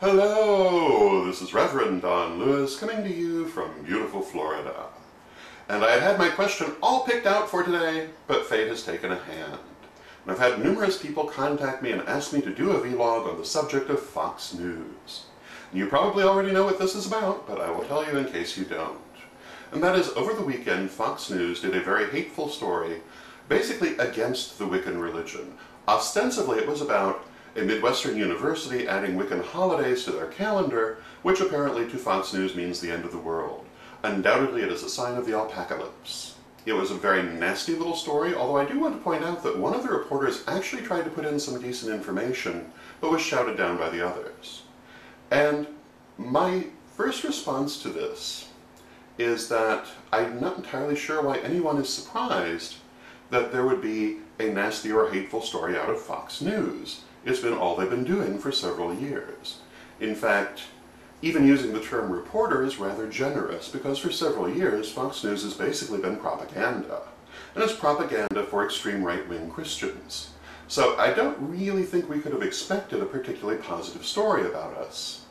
Hello, this is Reverend Don Lewis coming to you from beautiful Florida. And I had my question all picked out for today, but fate has taken a hand. And I've had numerous people contact me and ask me to do a vlog on the subject of Fox News. And you probably already know what this is about, but I will tell you in case you don't. And that is, over the weekend, Fox News did a very hateful story, basically against the Wiccan religion. Ostensibly, it was about a Midwestern university adding Wiccan holidays to their calendar, which apparently to Fox News means the end of the world. Undoubtedly, it is a sign of the alpacalypse. It was a very nasty little story, although I do want to point out that one of the reporters actually tried to put in some decent information, but was shouted down by the others. And my first response to this is that I'm not entirely sure why anyone is surprised that there would be a nasty or hateful story out of Fox News. It's been all they've been doing for several years. In fact, even using the term reporter is rather generous, because for several years Fox News has basically been propaganda. And it's propaganda for extreme right-wing Christians. So I don't really think we could have expected a particularly positive story about us.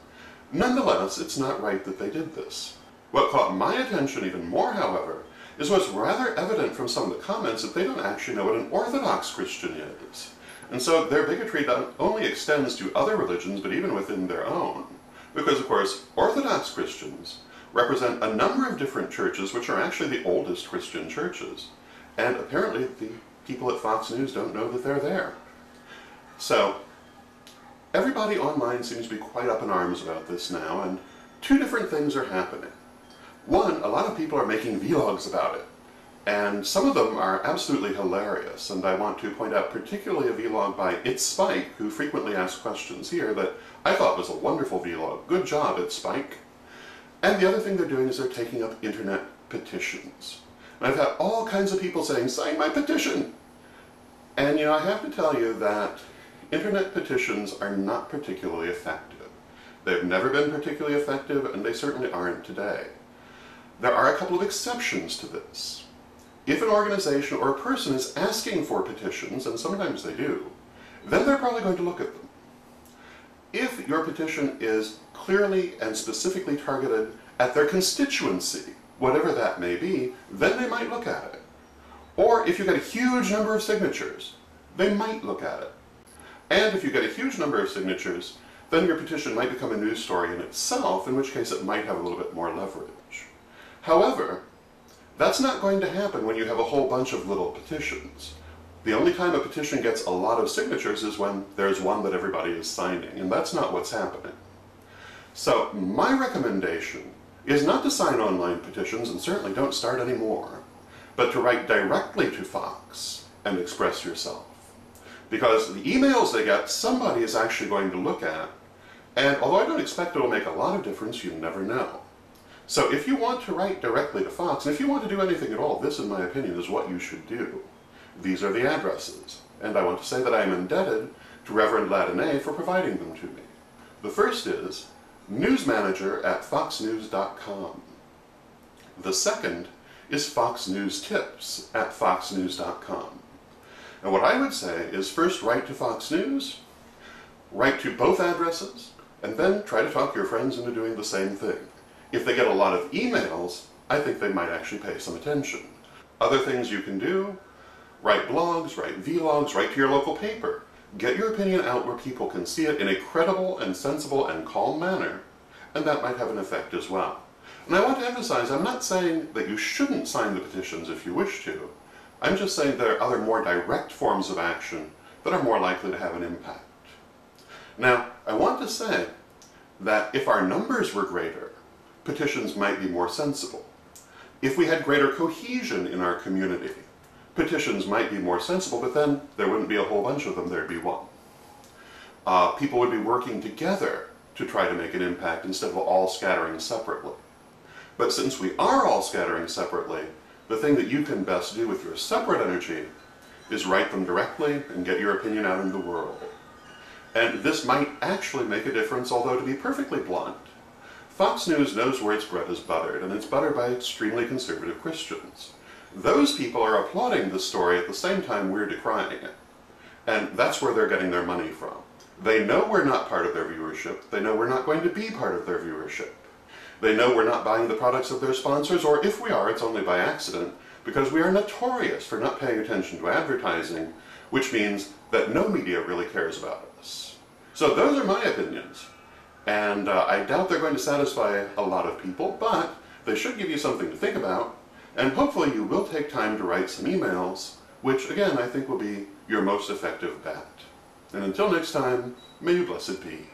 Nonetheless, it's not right that they did this. What caught my attention even more, however, is what's rather evident from some of the comments that they don't actually know what an Orthodox Christian is. And so their bigotry not only extends to other religions, but even within their own. Because, of course, Orthodox Christians represent a number of different churches, which are actually the oldest Christian churches. And apparently the people at Fox News don't know that they're there. So everybody online seems to be quite up in arms about this now, and two different things are happening. One, a lot of people are making vlogs about it. And some of them are absolutely hilarious, and I want to point out particularly a vlog by It's Spike, who frequently asks questions here, that I thought was a wonderful vlog. Good job, It's Spike. And the other thing they're doing is they're taking up internet petitions. And I've had all kinds of people saying, sign my petition! And I have to tell you that internet petitions are not particularly effective. They've never been particularly effective, and they certainly aren't today. There are a couple of exceptions to this. If an organization or a person is asking for petitions, and sometimes they do, then they're probably going to look at them. If your petition is clearly and specifically targeted at their constituency, whatever that may be, then they might look at it. Or if you get a huge number of signatures, they might look at it. And if you get a huge number of signatures, then your petition might become a news story in itself, in which case it might have a little bit more leverage. However, that's not going to happen when you have a whole bunch of little petitions. The only time a petition gets a lot of signatures is when there's one that everybody is signing, and that's not what's happening. So my recommendation is not to sign online petitions, and certainly don't start any more, but to write directly to Fox and express yourself. Because the emails they get, somebody is actually going to look at, and although I don't expect it will make a lot of difference, you never know. So if you want to write directly to Fox, and if you want to do anything at all, this, in my opinion, is what you should do. These are the addresses, and I want to say that I am indebted to Reverend Ladinay for providing them to me. The first is newsmanager@foxnews.com. The second is foxnewstips@foxnews.com. And what I would say is first write to Fox News, write to both addresses, and then try to talk your friends into doing the same thing. If they get a lot of emails, I think they might actually pay some attention. Other things you can do: write blogs, write vlogs, write to your local paper. Get your opinion out where people can see it in a credible and sensible and calm manner, and that might have an effect as well. And I want to emphasize, I'm not saying that you shouldn't sign the petitions if you wish to. I'm just saying there are other more direct forms of action that are more likely to have an impact. Now, I want to say that if our numbers were greater, petitions might be more sensible. If we had greater cohesion in our community, petitions might be more sensible, but then there wouldn't be a whole bunch of them, there'd be one. People would be working together to try to make an impact instead of all scattering separately. But since we are all scattering separately, the thing that you can best do with your separate energy is write them directly and get your opinion out in the world. And this might actually make a difference, although to be perfectly blunt, Fox News knows where its bread is buttered, and it's buttered by extremely conservative Christians. Those people are applauding the story at the same time we're decrying it. And that's where they're getting their money from. They know we're not part of their viewership. They know we're not going to be part of their viewership. They know we're not buying the products of their sponsors, or if we are, it's only by accident, because we are notorious for not paying attention to advertising, which means that no media really cares about us. So those are my opinions. And I doubt they're going to satisfy a lot of people, but they should give you something to think about, and hopefully you will take time to write some emails, which again I think will be your most effective bet. And until next time, may you blessed be.